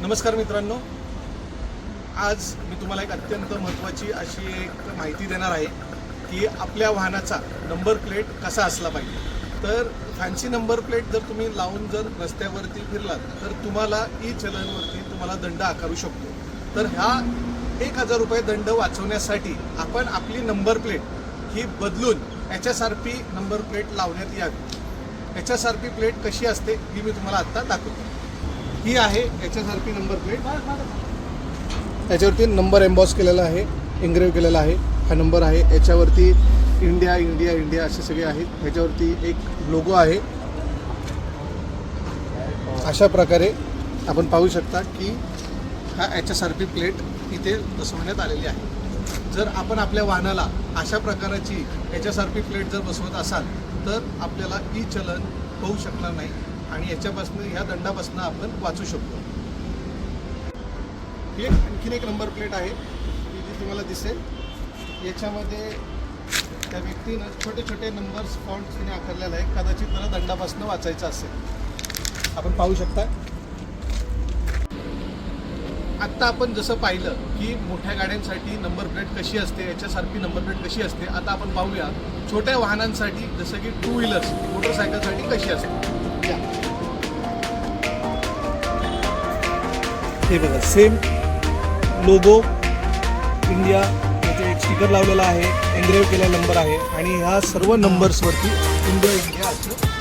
नमस्कार मित्रांनो, आज मी तुम्हाला एक अत्यंत महत्त्वाची अशी एक माहिती देणार आहे की आपल्या वाहनाचा नंबर प्लेट कसा असला पाहिजे। तर फॅन्सी नंबर प्लेट जर तुम्ही लावून जर रस्त्यावरती फिरलात तर तुम्हाला ई चलनवरती तुम्हाला दंड आकारू शकतो। तर ह्या 1000 रुपये दंड वाचवण्यासाठी आपण आपली नंबर प्लेट ही बदलून HSRP नंबर प्लेट लावण्यात यावी। HSRP प्लेट कशी असते ही मी तुम्हाला आत्ता दाखवतो। ही आहे HSRP नंबर प्लेट। याच्यावरती नंबर एम्बॉस केलेला आहे, एंग्रेव केलेला आहे। हा नंबर आहे, याच्यावरती इंडिया इंडिया इंडिया असे सगळे आहेत। ह्याच्यावरती एक लोगो आहे। अशा प्रकारे आपण पाहू शकता की हा HSRP प्लेट इथे बसवण्यात आलेली आहे। जर आपण आपल्या वाहनाला अशा प्रकारची HSRP प्लेट जर बसवत असाल तर आपल्याला ई चलन होऊ शकणार नाही आणि याच्यापासून ह्या दंडापासून आपण वाचू शकतो। ही आणखीन एक नंबर प्लेट आहे, जी तुम्हाला दिसेल। याच्यामध्ये त्या व्यक्तीनं छोटे छोटे नंबर्स फॉन्ट्सने आकारलेला आहे, कदाचित त्याला दंडापासून वाचायचं असेल। आपण पाहू शकता। आत्ता आपण जसं पाहिलं की मोठ्या गाड्यांसाठी नंबर प्लेट कशी असते, HSRP नंबर प्लेट कशी असते, आता आपण पाहूया छोट्या वाहनांसाठी जसं की 2 व्हीलर्स मोटरसायकलसाठी कशी असते। हे बघा, सेम लोगो इंडिया याचे एक स्टिकर लावलेला आहे, एंग्रेव केलेला नंबर आहे आणि ह्या सर्व नंबर्सवरती इंडिया इंडिया असं